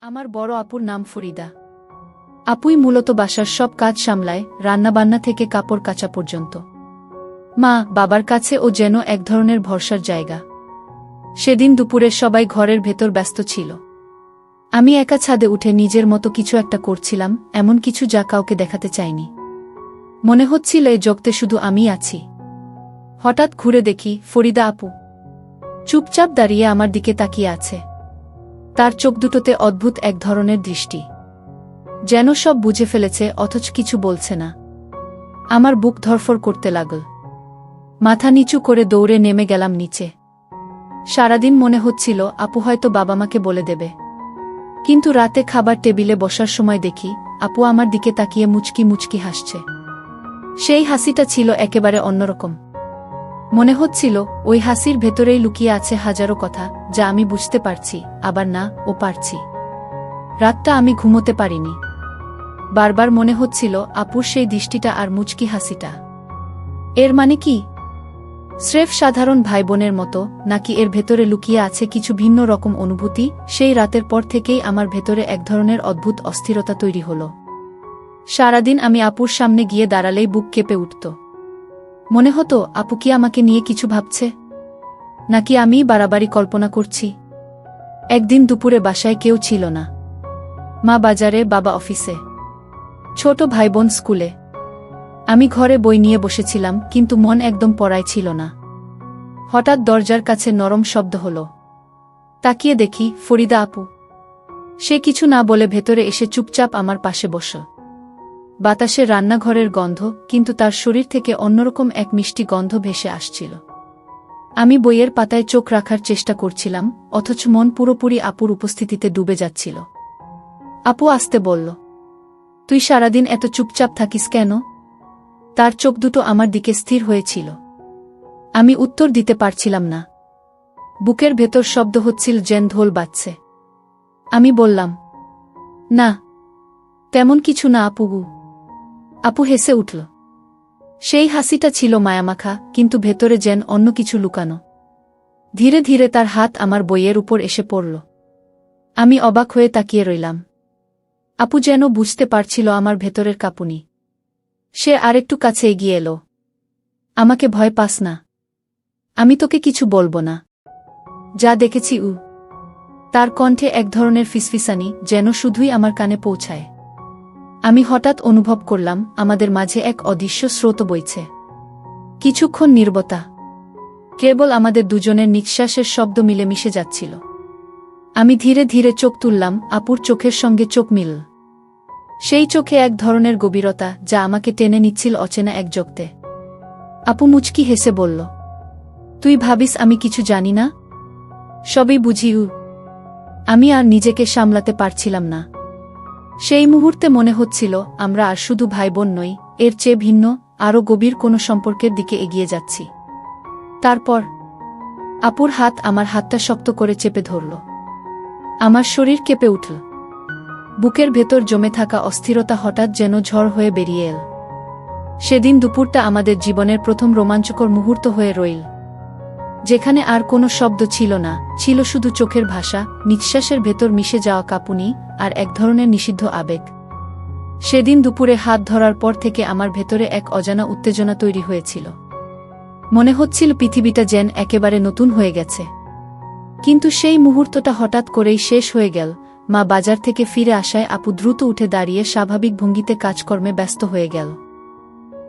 আমার বড় আপুর নাম ফরিদা। আপুই মূলত বাসার সব কাজ সামলায়, রান্নাবান্না থেকে কাপড় কাচা পর্যন্ত। মা বাবার কাছে ও যেন এক ধরনের ভরসার জায়গা। সেদিন দুপুরে সবাই ঘরের ভেতর ব্যস্ত ছিল। আমি একা ছাদে উঠে নিজের মতো কিছু একটা করছিলাম, এমন কিছু যা কাউকে দেখাতে চাইনি। মনে হচ্ছিল এই জগতে শুধু আমিই আছি। হঠাৎ ঘুরে দেখি ফরিদা আপু চুপচাপ দাঁড়িয়ে আমার দিকে তাকিয়ে আছে। তার চোখ দুটোতে অদ্ভুত এক ধরনের দৃষ্টি, যেন সব বুঝে ফেলেছে অথচ কিছু বলছে না। আমার বুক ধরফর করতে লাগল। মাথা নিচু করে দৌড়ে নেমে গেলাম নিচে। সারাদিন মনে হচ্ছিল আপু হয়তো বাবা মাকে বলে দেবে, কিন্তু রাতে খাবার টেবিলে বসার সময় দেখি আপু আমার দিকে তাকিয়ে মুচকি মুচকি হাসছে। সেই হাসিটা ছিল একেবারে অন্যরকম। মনে হচ্ছিল ওই হাসির ভেতরেই লুকিয়ে আছে হাজারো কথা, যা আমি বুঝতে পারছি, আবার না ও পারছি। রাতটা আমি ঘুমোতে পারিনি। বারবার মনে হচ্ছিল আপুর সেই দৃষ্টিটা আর মুচকি হাসিটা। এর মানে কি? স্রেফ সাধারণ ভাই বোনের মতো, নাকি এর ভেতরে লুকিয়ে আছে কিছু ভিন্ন রকম অনুভূতি? সেই রাতের পর থেকেই আমার ভেতরে এক ধরনের অদ্ভুত অস্থিরতা তৈরি হল। সারাদিন আমি আপুর সামনে গিয়ে দাঁড়ালেই বুক কেঁপে উঠত। মনে হতো আপু কি আমাকে নিয়ে কিছু ভাবছে, নাকি আমিই বাড়াবাড়ি কল্পনা করছি। একদিন দুপুরে বাসায় কেউ ছিল না। মা বাজারে, বাবা অফিসে, ছোট ভাই বোন স্কুলে। আমি ঘরে বই নিয়ে বসেছিলাম, কিন্তু মন একদম পড়ায় ছিল না। হঠাৎ দরজার কাছে নরম শব্দ হল। তাকিয়ে দেখি ফরিদা আপু। সে কিছু না বলে ভেতরে এসে চুপচাপ আমার পাশে বসল। বাতাসে রান্নাঘরের গন্ধ, কিন্তু তার শরীর থেকে অন্যরকম এক মিষ্টি গন্ধ ভেসে আসছিল। আমি বইয়ের পাতায় চোখ রাখার চেষ্টা করছিলাম, অথচ মন পুরোপুরি আপুর উপস্থিতিতে ডুবে যাচ্ছিল। আপু আসতে বলল, তুই সারাদিন এত চুপচাপ থাকিস কেন? তার চোখ দুটো আমার দিকে স্থির হয়েছিল। আমি উত্তর দিতে পারছিলাম না। বুকের ভেতর শব্দ হচ্ছিল যেন ঢোল বাজছে। আমি বললাম, না, তেমন কিছু না আপুগু। আপু হেসে উঠল। সেই হাসিটা ছিল মায়ামাখা, কিন্তু ভেতরে যেন অন্য কিছু লুকানো। ধীরে ধীরে তার হাত আমার বইয়ের উপর এসে পড়ল। আমি অবাক হয়ে তাকিয়ে রইলাম। আপু যেন বুঝতে পারছিল আমার ভেতরের কাঁপুনি। সে আরেকটু কাছে এগিয়ে এলো। আমাকে ভয় পাস না, আমি তোকে কিছু বলবো না। যা দেখেছি তার কণ্ঠে এক ধরনের ফিসফিসানি, যেন শুধুই আমার কানে পৌঁছায়। আমি হঠাৎ অনুভব করলাম আমাদের মাঝে এক অদৃশ্য স্রোত বইছে। কিছুক্ষণ নীরবতা, কেবল আমাদের দুজনের নিঃশ্বাসের শব্দ মিলেমিশে যাচ্ছিল। আমি ধীরে ধীরে চোখ তুললাম, আপুর চোখের সঙ্গে চোখ মিলল। সেই চোখে এক ধরনের গভীরতা, যা আমাকে টেনে নিচ্ছিল অচেনা এক জগতে। আপু মুচকি হেসে বলল, তুই ভাবিস আমি কিছু জানি না? সবই বুঝি। আমি আর নিজেকে সামলাতে পারছিলাম না। সেই মুহূর্তে মনে হচ্ছিল আমরা আর শুধু ভাই বোন নই, এর চেয়ে ভিন্ন, আরও গভীর কোনো সম্পর্কের দিকে এগিয়ে যাচ্ছি। তারপর আপুর হাত আমার হাতটা শক্ত করে চেপে ধরল। আমার শরীর কেঁপে উঠল। বুকের ভেতর জমে থাকা অস্থিরতা হঠাৎ যেন ঝড় হয়ে বেরিয়ে এল। সেদিন দুপুরটা আমাদের জীবনের প্রথম রোমাঞ্চকর মুহূর্ত হয়ে রইল, যেখানে আর কোনো শব্দ ছিল না, ছিল শুধু চোখের ভাষা, নিঃশ্বাসের ভেতর মিশে যাওয়া কাঁপুনি, আর এক ধরনের নিষিদ্ধ আবেগ। সেদিন দুপুরে হাত ধরার পর থেকে আমার ভেতরে এক অজানা উত্তেজনা তৈরি হয়েছিল। মনে হচ্ছিল পৃথিবীটা যেন একেবারে নতুন হয়ে গেছে। কিন্তু সেই মুহূর্তটা হঠাৎ করেই শেষ হয়ে গেল। মা বাজার থেকে ফিরে আসায় আপু দ্রুত উঠে দাঁড়িয়ে স্বাভাবিক ভঙ্গিতে কাজকর্মে ব্যস্ত হয়ে গেল।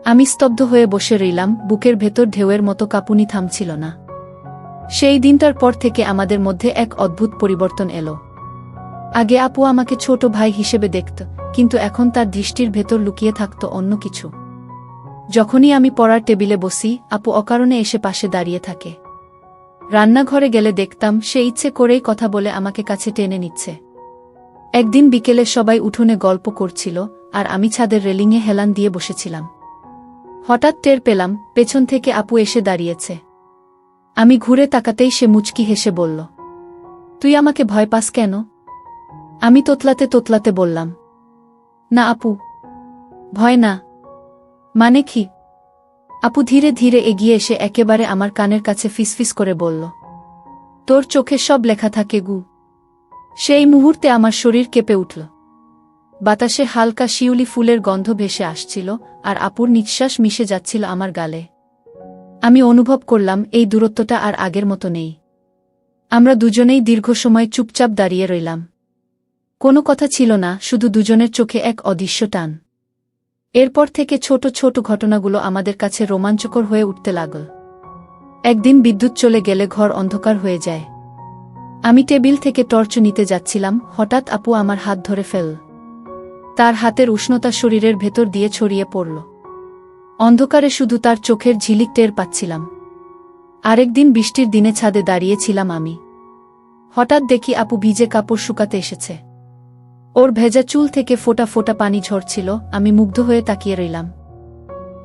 আমি স্তব্ধ হয়ে বসে রইলাম, বুকের ভেতর ঢেউয়ের মতো কাঁপুনি থামছিল না। সেই দিনটার পর থেকে আমাদের মধ্যে এক অদ্ভুত পরিবর্তন এলো। আগে আপু আমাকে ছোট ভাই হিসেবে দেখত, কিন্তু এখন তার দৃষ্টির ভেতর লুকিয়ে থাকত অন্য কিছু। যখনই আমি পড়ার টেবিলে বসি, আপু অকারণে এসে পাশে দাঁড়িয়ে থাকে। রান্নাঘরে গেলে দেখতাম সে ইচ্ছে করেই কথা বলে আমাকে কাছে টেনে নিচ্ছে। একদিন বিকেলে সবাই উঠোনে গল্প করছিল, আর আমি ছাদের রেলিংয়ে হেলান দিয়ে বসেছিলাম। হঠাৎ টের পেলাম পেছন থেকে আপু এসে দাঁড়িয়েছে। আমি ঘুরে তাকাতেই সে মুচকি হেসে বলল, তুই আমাকে ভয় পাস কেন? আমি তোতলাতে তোতলাতে বললাম, না আপু, ভয় না। মানে কি? আপু ধীরে ধীরে এগিয়ে এসে একেবারে আমার কানের কাছে ফিসফিস করে বলল, তোর চোখে সব লেখা থাকে গু। সেই মুহূর্তে আমার শরীর কেঁপে উঠল। বাতাসে হালকা শিউলি ফুলের গন্ধ ভেসে আসছিল, আর আপুর নিঃশ্বাস মিশে যাচ্ছিল আমার গালে। আমি অনুভব করলাম এই দূরত্বটা আর আগের মতো নেই। আমরা দুজনেই দীর্ঘ সময় চুপচাপ দাঁড়িয়ে রইলাম। কোনো কথা ছিল না, শুধু দুজনের চোখে এক অদৃশ্য টান। এরপর থেকে ছোট ছোট ঘটনাগুলো আমাদের কাছে রোমাঞ্চকর হয়ে উঠতে লাগল। একদিন বিদ্যুৎ চলে গেলে ঘর অন্ধকার হয়ে যায়। আমি টেবিল থেকে টর্চ নিতে যাচ্ছিলাম, হঠাৎ আপু আমার হাত ধরে ফেলল। তার হাতের উষ্ণতা শরীরের ভেতর দিয়ে ছড়িয়ে পড়ল। অন্ধকারে শুধু তার চোখের ঝিলিক টের পাচ্ছিলাম। আরেকদিন বৃষ্টির দিনে ছাদে দাঁড়িয়েছিলাম আমি। হঠাৎ দেখি আপু ভিজে কাপড় শুকাতে এসেছে। ওর ভেজা চুল থেকে ফোঁটা ফোঁটা পানি ঝরছিল। আমি মুগ্ধ হয়ে তাকিয়ে রইলাম।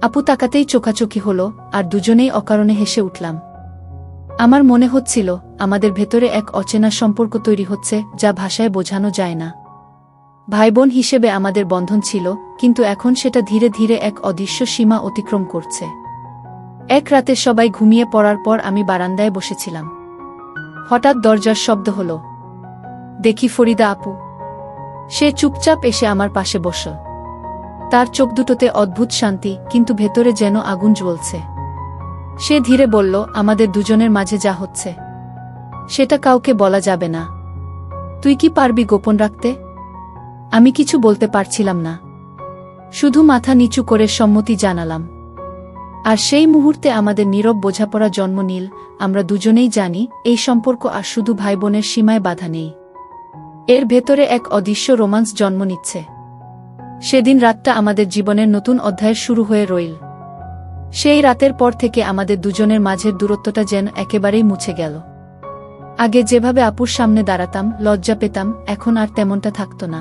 আপু তাকাতেই চোখাচোখি হলো, আর দুজনেই অকারণে হেসে উঠলাম। আমার মনে হচ্ছিল আমাদের ভেতরে এক অচেনা সম্পর্ক তৈরি হচ্ছে, যা ভাষায় বোঝানো যায় না। ভাইবোন হিসেবে আমাদের বন্ধন ছিল, কিন্তু এখন সেটা ধীরে ধীরে এক অদৃশ্য সীমা অতিক্রম করছে। এক রাতে সবাই ঘুমিয়ে পড়ার পর আমি বারান্দায় বসেছিলাম। হঠাৎ দরজার শব্দ হলো। দেখি ফরিদা আপু। সে চুপচাপ এসে আমার পাশে বসল। তার চোখ দুটোতে অদ্ভুত শান্তি, কিন্তু ভেতরে যেন আগুন জ্বলছে। সে ধীরে বলল, আমাদের দুজনের মাঝে যা হচ্ছে সেটা কাউকে বলা যাবে না। তুই কি পারবি গোপন রাখতে? আমি কিছু বলতে পারছিলাম না, শুধু মাথা নিচু করে সম্মতি জানালাম। আর সেই মুহূর্তে আমাদের নীরব বোঝাপড়া জন্ম নিল। আমরা দুজনেই জানি এই সম্পর্ক আর শুধু ভাইবোনের সীমায় বাধা নেই, এর ভেতরে এক অদৃশ্য রোমান্স জন্ম নিচ্ছে। সেদিন রাতটা আমাদের জীবনের নতুন অধ্যায়ের শুরু হয়ে রইল। সেই রাতের পর থেকে আমাদের দুজনের মাঝের দূরত্বটা যেন একেবারেই মুছে গেল। আগে যেভাবে আপুর সামনে দাঁড়াতাম, লজ্জা পেতাম, এখন আর তেমনটা থাকত না।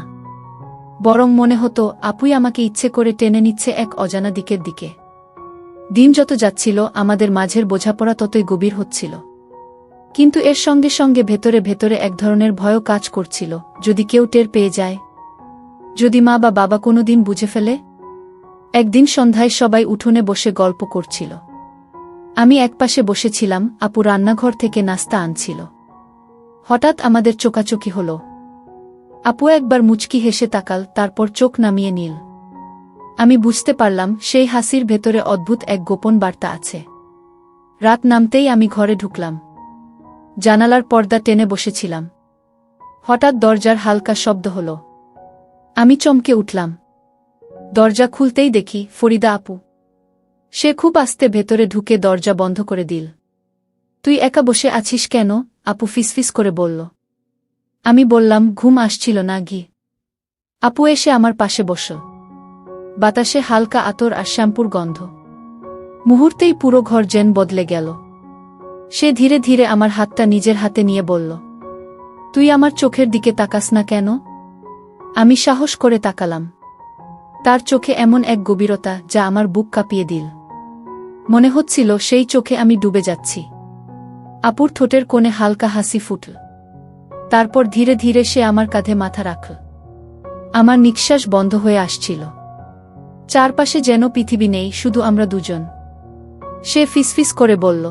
বরং মনে হতো আপুই আমাকে ইচ্ছে করে টেনে নিচ্ছে এক অজানা দিকের দিকে। দিন যত যাচ্ছিল আমাদের মাঝের বোঝাপড়া ততই গভীর হচ্ছিল। কিন্তু এর সঙ্গে সঙ্গে ভেতরে ভেতরে এক ধরনের ভয়ও কাজ করছিল। যদি কেউ টের পেয়ে যায়, যদি মা বা বাবা কোনোদিন বুঝে ফেলে। একদিন সন্ধ্যায় সবাই উঠোনে বসে গল্প করছিল। আমি একপাশে বসেছিলাম, আপু রান্নাঘর থেকে নাস্তা আনছিল। হঠাৎ আমাদের চোখাচোখি হলো। আপু একবার মুচকি হেসে তাকাল, তারপর চোখ নামিয়ে নিল। আমি বুঝতে পারলাম সেই হাসির ভেতরে অদ্ভুত এক গোপন বার্তা আছে। রাত নামতেই আমি ঘরে ঢুকলাম। জানালার পর্দা টেনে বসেছিলাম। হঠাৎ দরজার হালকা শব্দ হলো। আমি চমকে উঠলাম। দরজা খুলতেই দেখি ফরিদা আপু। সে খুব আস্তে ভেতরে ঢুকে দরজা বন্ধ করে দিল। তুই একা বসে আছিস কেন? আপু ফিসফিস করে বলল। আমি বললাম, ঘুম আসছিল না গি। আপু এসে আমার পাশে বসল। বাতাসে হালকা আতর আর শ্যাম্পুর গন্ধ। মুহূর্তেই পুরো ঘর যেন বদলে গেল। সে ধীরে ধীরে আমার হাতটা নিজের হাতে নিয়ে বলল, তুই আমার চোখের দিকে তাকাস না কেন? আমি সাহস করে তাকালাম। তার চোখে এমন এক গভীরতা যা আমার বুক কাঁপিয়ে দিল। মনে হচ্ছিল সেই চোখে আমি ডুবে যাচ্ছি। আপুর ঠোঁটের কোণে হালকা হাসি ফুটল। তারপর ধীরে ধীরে সে আমার কাঁধে মাথা রাখল। আমার নিঃশ্বাস বন্ধ হয়ে আসছিল। চারপাশে যেন পৃথিবী নেই, শুধু আমরা দুজন। সে ফিসফিস করে বলল,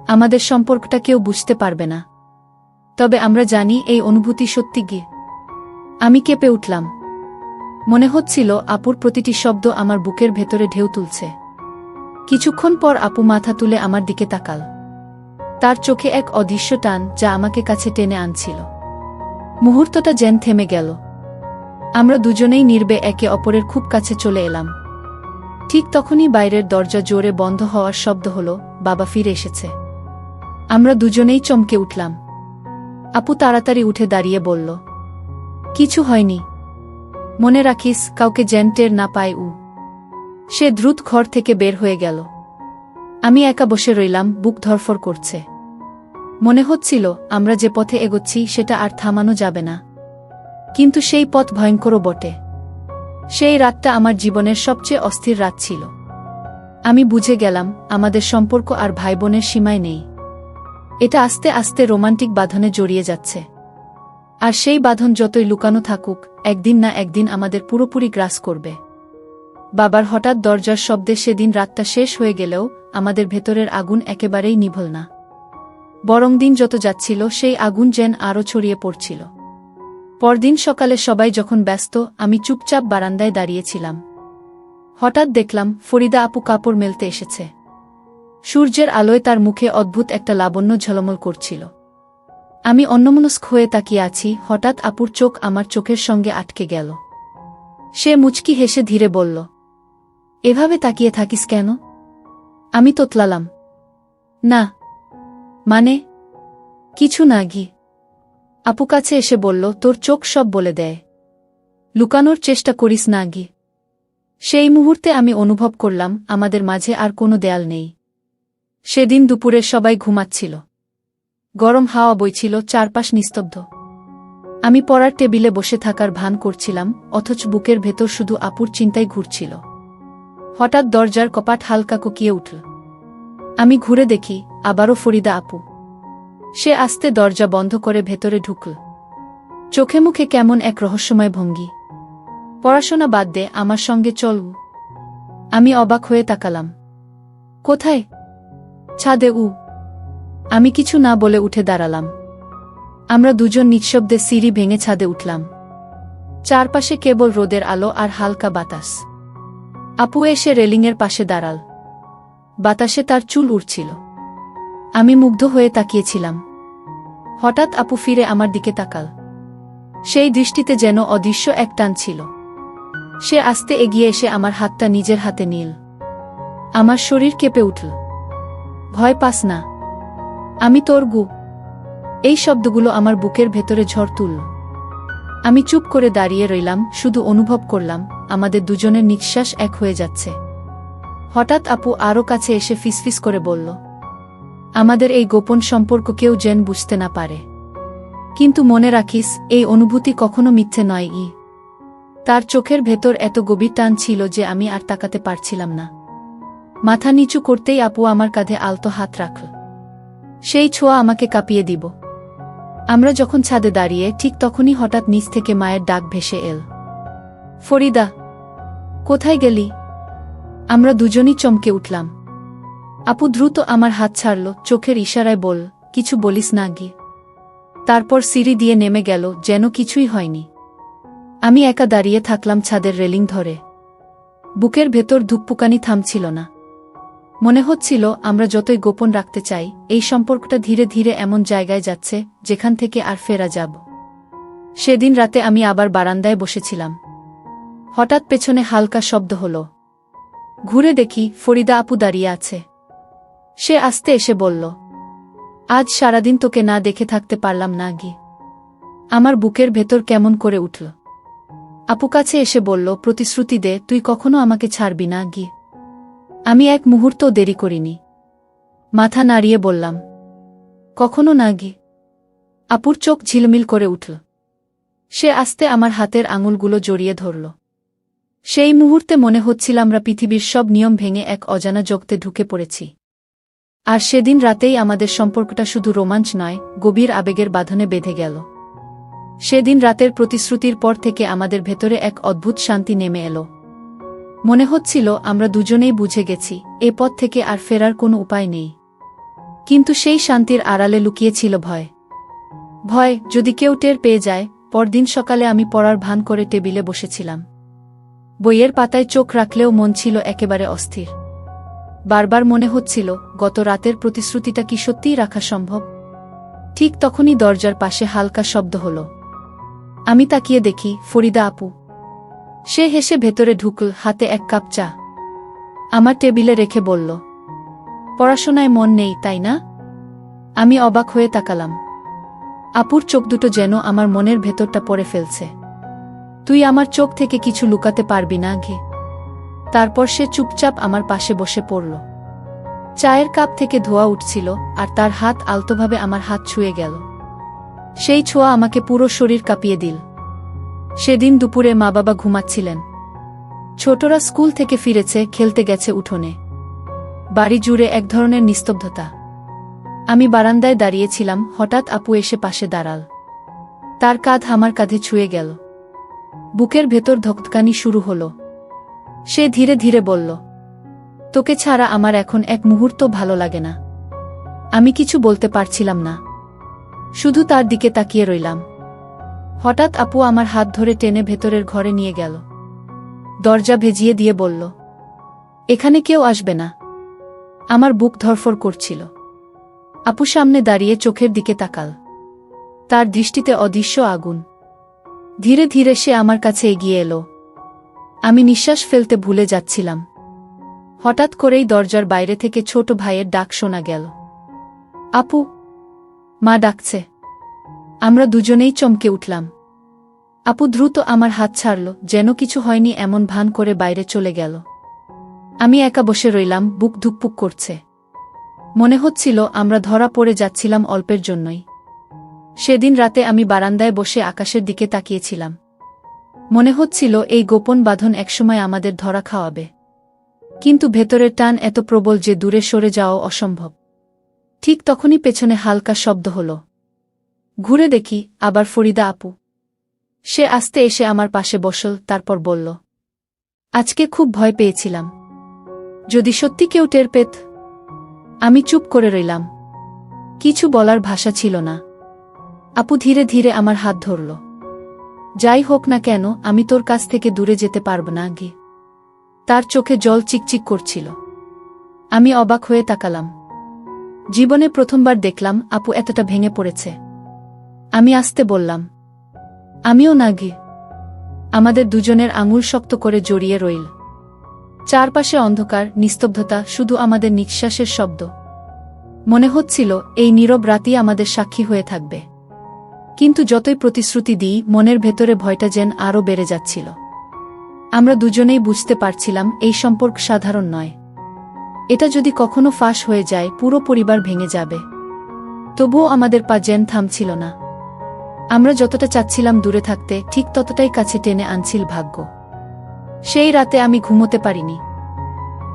আমাদের সম্পর্কটা কেউ বুঝতে পারবে না, তবে আমরা জানি এই অনুভূতি সত্যি গি। আমি কেঁপে উঠলাম। মনে হচ্ছিল আপুর প্রতিটি শব্দ আমার বুকের ভেতরে ঢেউ তুলছে। কিছুক্ষণ পর আপু মাথা তুলে আমার দিকে তাকাল। তার চোখে এক অদৃশ্য টান যা আমাকে কাছে টেনে আনছিল। মুহূর্তটা যেন থেমে গেল। আমরা দুজনেই নীরবে একে অপরের খুব কাছে চলে এলাম। ঠিক তখনই বাইরের দরজা জোরে বন্ধ হওয়ার শব্দ হলো। বাবা ফিরে এসেছে। আমরা দুজনেই চমকে উঠলাম। আপু তাড়াতাড়ি উঠে দাঁড়িয়ে বলল, কিছু হয়নি, মনে রাখিস কাউকে যেন টের না পায়। সে দ্রুত ঘর থেকে বের হয়ে গেল। আমি একা বসে রইলাম, বুক ধরফর করছে। মনে হচ্ছিল আমরা যে পথে এগোচ্ছি সেটা আর থামানো যাবে না। কিন্তু সেই পথ ভয়ঙ্করও বটে। সেই রাতটা আমার জীবনের সবচেয়ে অস্থির রাত ছিল। আমি বুঝে গেলাম আমাদের সম্পর্ক আর ভাইবোনের সীমায় নেই। এটা আস্তে আস্তে রোমান্টিক বাঁধনে জড়িয়ে যাচ্ছে। আর সেই বাঁধন যতই লুকানো থাকুক, একদিন না একদিন আমাদের পুরোপুরি গ্রাস করবে। বাবার হঠাৎ দরজার শব্দে সেদিন রাতটা শেষ হয়ে গেলেও আমাদের ভেতরের আগুন একেবারেই নিভল না। বরং দিন যত যাচ্ছিল সেই আগুন যেন আরও ছড়িয়ে পড়ছিল। পরদিন সকালে সবাই যখন ব্যস্ত, আমি চুপচাপ বারান্দায় দাঁড়িয়েছিলাম। হঠাৎ দেখলাম ফরিদা আপু কাপড় মেলতে এসেছে। সূর্যের আলোয় তার মুখে অদ্ভুত একটা লাবণ্য ঝলমল করছিল। আমি অন্যমনস্ক হয়ে তাকিয়ে আছি, হঠাৎ আপুর চোখ আমার চোখের সঙ্গে আটকে গেল। সে মুচকি হেসে ধীরে বলল, এভাবে তাকিয়ে থাকিস কেন? আমি তোতলালাম। না মানে কিছু না গি। আপু কাছে এসে বলল, তোর চোখ সব বলে দেয়, লুকানোর চেষ্টা করিস না গি। সেই মুহূর্তে আমি অনুভব করলাম আমাদের মাঝে আর কোনো দেয়াল নেই। সেদিন দুপুরে সবাই ঘুমাচ্ছিল। গরম হাওয়া বইছিল, চারপাশ নিস্তব্ধ। আমি পড়ার টেবিলে বসে থাকার ভান করছিলাম, অথচ বুকের ভেতর শুধু আপুর চিন্তাই ঘুরছিল। হঠাৎ দরজার কপাট হালকা কোকিয়ে উঠল। আমি ঘুরে দেখি, আবারও ফরিদা আপু। সে আস্তে দরজা বন্ধ করে ভেতরে ঢুকল। চোখে মুখে কেমন এক রহস্যময় ভঙ্গি। পড়াশোনা বাদ দে, আমার সঙ্গে চল। আমি অবাক হয়ে তাকালাম। কোথায়? ছাদে। আমি কিছু না বলে উঠে দাঁড়ালাম। আমরা দুজন নিঃশব্দে সিঁড়ি ভেঙে ছাদে উঠলাম। চারপাশে কেবল রোদের আলো আর হালকা বাতাস। আপু এসে রেলিংয়ের পাশে দাঁড়াল। বাতাসে তার চুল উড়ছিল। আমি মুগ্ধ হয়ে তাকিয়েছিলাম। হঠাৎ আপু ফিরে আমার দিকে তাকাল। সেই দৃষ্টিতে যেন অদৃশ্য এক টান ছিল। সে আস্তে এগিয়ে এসে আমার হাতটা নিজের হাতে নিল। আমার শরীর কেঁপে উঠল। ভয় পাস না, আমি তোর গু। এই শব্দগুলো আমার বুকের ভেতরে ঝড় তুলল। আমি চুপ করে দাঁড়িয়ে রইলাম, শুধু অনুভব করলাম আমাদের দুজনের নিঃশ্বাস এক হয়ে যাচ্ছে। হঠাৎ আপু আরও কাছে এসে ফিসফিস করে বলল, আমাদের এই গোপন সম্পর্ক কেউ যেন বুঝতে না পারে। কিন্তু মনে রাখিস, এই অনুভূতি কখনো মিথ্যে নয়। তার চোখের ভেতর এত গভীর টান ছিল যে আমি আর তাকাতে পারছিলাম না। মাথা নিচু করতেই আপু আমার কাঁধে আলতো হাত রাখল। সেই ছোঁয়া আমাকে কাঁপিয়ে দিব। আমরা যখন ছাদে দাঁড়িয়ে, ঠিক তখনই হঠাৎ নিচ থেকে মায়ের ডাক ভেসে এল, ফরিদা, কোথায় গেলি? আমরা দুজনই চমকে উঠলাম। আপু দ্রুত আমার হাত ছাড়ল, চোখের ইশারায় বল, কিছু বলিস না গি। তারপর সিঁড়ি দিয়ে নেমে গেল, যেন কিছুই হয়নি। আমি একা দাঁড়িয়ে থাকলাম ছাদের রেলিং ধরে। বুকের ভেতর ধুকপুকানি থামছিল না। মনে হচ্ছিল আমরা যতই গোপন রাখতে চাই, এই সম্পর্কটা ধীরে ধীরে এমন জায়গায় যাচ্ছে যেখান থেকে আর ফেরা যাব। সেদিন রাতে আমি আবার বারান্দায় বসেছিলাম। হঠাৎ পেছনে হালকা শব্দ হলো। ঘুরে দেখি ফরিদা আপু দাঁড়িয়ে আছে। সে আস্তে এসে বলল, আজ সারাদিন তোকে না দেখে থাকতে পারলাম না গি। আমার বুকের ভেতর কেমন করে উঠল। আপু কাছে এসে বলল, প্রতিশ্রুতি দে, তুই কখনো আমাকে ছাড়বি না গি। আমি এক মুহূর্তও দেরি করিনি। মাথা নাড়িয়ে বললাম, কখনো না গি। আপুর চোখ ঝিলমিল করে উঠল। সে আস্তে আমার হাতের আঙুলগুলো জড়িয়ে ধরল। সেই মুহূর্তে মনে হচ্ছিল আমরা পৃথিবীর সব নিয়ম ভেঙে এক অজানা জগতে ঢুকে পড়েছি। আর সেদিন রাতেই আমাদের সম্পর্কটা শুধু রোমাঞ্চ নয়, গভীর আবেগের বাঁধনে বেঁধে গেল। সেদিন রাতের প্রতিশ্রুতির পর থেকে আমাদের ভেতরে এক অদ্ভুত শান্তি নেমে এলো। মনে হচ্ছিল আমরা দুজনেই বুঝে গেছি, এ পথ থেকে আর ফেরার কোনো উপায় নেই। কিন্তু সেই শান্তির আড়ালে লুকিয়েছিল ভয়। ভয়, যদি কেউ টের পেয়ে যায়। পরদিন সকালে আমি পড়ার ভান করে টেবিলে বসেছিলাম। বইয়ের পাতায় চোখ রাখলেও মন ছিল একেবারে অস্থির। বারবার মনে হচ্ছিল, গত রাতের প্রতিশ্রুতিটা কি সত্যিই রাখা সম্ভব? ঠিক তখনই দরজার পাশে হালকা শব্দ হলো। আমি তাকিয়ে দেখি ফরিদা আপু। সে হেসে ভেতরে ঢুকল, হাতে এক কাপ চা আমার টেবিলে রেখে বলল, পড়াশোনায় মন নেই তাই না? আমি অবাক হয়ে তাকালাম। আপুর চোখ দুটো যেন আমার মনের ভেতরটা পড়ে ফেলছে। তুই আমার চোখ থেকে কিছু লুকাতে পারবি না ঘে। তারপর সে চুপচাপ আমার পাশে বসে পড়ল। চায়ের কাপ থেকে ধোঁয়া উঠছিল, আর তার হাত আলতোভাবে আমার হাত ছুঁয়ে গেল। সেই ছোঁয়া আমাকে পুরো শরীর কাঁপিয়ে দিল। সেদিন দুপুরে মা বাবা ঘুমাচ্ছিলেন। ছোটরা স্কুল থেকে ফিরেছে, খেলতে গেছে উঠোনে। বাড়ি জুড়ে এক ধরনের নিস্তব্ধতা। আমি বারান্দায় দাঁড়িয়েছিলাম, হঠাৎ আপু এসে পাশে দাঁড়াল। তার কাঁধ আমার কাঁধে ছুঁয়ে গেল। বুকের ভেতর ধকধকানি শুরু হলো। সে ধীরে ধীরে বলল, তোকে ছাড়া আমার এখন এক মুহূর্ত ভালো লাগে না। আমি কিছু বলতে পারছিলাম না, শুধু তার দিকে তাকিয়ে রইলাম। হঠাৎ আপু আমার হাত ধরে টেনে ভেতরের ঘরে নিয়ে গেল। দরজা ভেজিয়ে দিয়ে বলল, এখানে কেউ আসবে না। আমার বুক ধড়ফড় করছিল। আপু সামনে দাঁড়িয়ে চোখের দিকে তাকাল। তার দৃষ্টিতে অদৃশ্য আগুন। ধীরে ধীরে সে আমার কাছে এগিয়ে এলো। আমি নিঃশ্বাস ফেলতে ভুলে যাচ্ছিলাম। হঠাৎ করেই দরজার বাইরে থেকে ছোট ভাইয়ের ডাক শোনা গেল। আপু, মা ডাকছে। আমরা দুজনেই চমকে উঠলাম। আপু দ্রুত আমার হাত ছাড়ল, যেন কিছু হয়নি এমন ভান করে বাইরে চলে গেল। আমি একা বসে রইলাম, বুক ধুকপুক করছে। মনে হচ্ছিল আমরা ধরা পড়ে যাচ্ছিলাম অল্পের জন্যই। সেদিন রাতে আমি বারান্দায় বসে আকাশের দিকে তাকিয়েছিলাম। মনে হচ্ছিল এই গোপন বাঁধন একসময় আমাদের ধরা খাওয়াবে। কিন্তু ভেতরের টান এত প্রবল যে দূরে সরে যাওয়া অসম্ভব। ঠিক তখনই পেছনে হালকা শব্দ হল। ঘুরে দেখি, আবার ফরিদা আপু। সে আস্তে এসে আমার পাশে বসল, তারপর বলল, আজকে খুব ভয় পেয়েছিলাম। যদি সত্যি কেউ টের পেত। আমি চুপ করে রইলাম। কিছু বলার ভাষা ছিল না। আপু ধীরে ধীরে আমার হাত ধরল। যাই হোক না কেন, আমি তোর কাছ থেকে দূরে যেতে পারব না গে। তার চোখে জল চিকচিক করছিল। আমি অবাক হয়ে তাকালাম। জীবনে প্রথমবার দেখলাম আপু এতটা ভেঙে পড়েছে। আমি আস্তে বললাম, আমিও না গে। আমাদের দুজনের আঙুল শক্ত করে জড়িয়ে রইল। চারপাশে অন্ধকার, নিস্তব্ধতা, শুধু আমাদের নিঃশ্বাসের শব্দ। মনে হচ্ছিল এই নীরব রাতই আমাদের সাক্ষী হয়ে থাকবে। কিন্তু যতই প্রতিশ্রুতি দিই, মনের ভেতরে ভয়টা যেন আরও বেড়ে যাচ্ছিল। আমরা দুজনেই বুঝতে পারছিলাম এই সম্পর্ক সাধারণ নয়। এটা যদি কখনো ফাঁস হয়ে যায়, পুরো পরিবার ভেঙে যাবে। তবুও আমাদের পা যেন থামছিল না। আমরা যতটা চাচ্ছিলাম দূরে থাকতে, ঠিক ততটাই কাছে টেনে আনছিল ভাগ্য। সেই রাতে আমি ঘুমোতে পারিনি।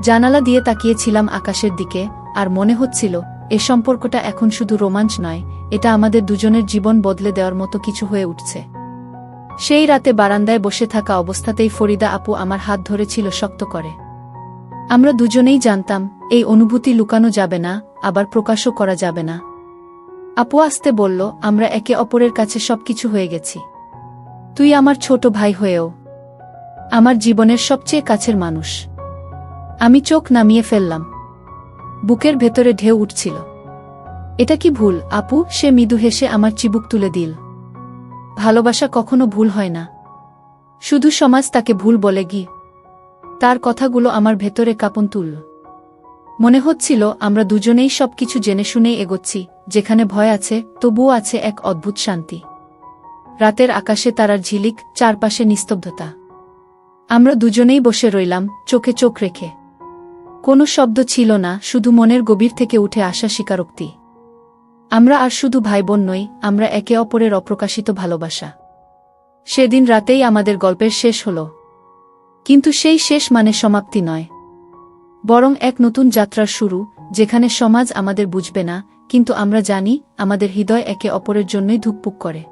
জানালা দিয়ে তাকিয়েছিলাম আকাশের দিকে, আর মনে হচ্ছিল এ সম্পর্কটা এখন শুধু রোমাঞ্চ নয়, এটা আমাদের দুজনের জীবন বদলে দেওয়ার মতো কিছু হয়ে উঠছে। সেই রাতে বারান্দায় বসে থাকা অবস্থাতেই ফরিদা আপু আমার হাত ধরেছিল শক্ত করে। আমরা দুজনেই জানতাম এই অনুভূতি লুকানো যাবে না, আবার প্রকাশও করা যাবে না। আপু আস্তে বলল, আমরা একে অপরের কাছে সবকিছু হয়ে গেছি। তুই আমার ছোট ভাই হয়েও আমার জীবনের সবচেয়ে কাছের মানুষ। আমি চোখ নামিয়ে ফেললাম। বুকের ভেতরে ঢেউ উঠছিল। এটা কি ভুল আপু? সে মৃদু হেসে আমার চিবুক তুলে দিল। ভালোবাসা কখনো ভুল হয় না, শুধু সমাজ তাকে ভুল বলে গি। তার কথাগুলো আমার ভেতরে কাঁপন তুলল। মনে হচ্ছিল আমরা দুজনেই সবকিছু জেনে শুনেই এগোচ্ছি। যেখানে ভয় আছে, তবুও আছে এক অদ্ভুত শান্তি। রাতের আকাশে তারার ঝিলিক, চারপাশে নিস্তব্ধতা। আমরা দুজনেই বসে রইলাম, চোখে চোখ রেখে। কোনো শব্দ ছিল না, শুধু মনের গভীর থেকে উঠে আসা স্বীকারোক্তি। আমরা আর শুধু ভাই বোন নই, আমরা একে অপরের অপ্রকাশিত ভালোবাসা। সেদিন রাতেই আমাদের গল্পের শেষ হল। কিন্তু সেই শেষ মানে সমাপ্তি নয়, বরং এক নতুন যাত্রার শুরু, যেখানে সমাজ আমাদের বুঝবে না, কিন্তু আমরা জানি আমাদের হৃদয় একে অপরের জন্যই ধুকপুক করে।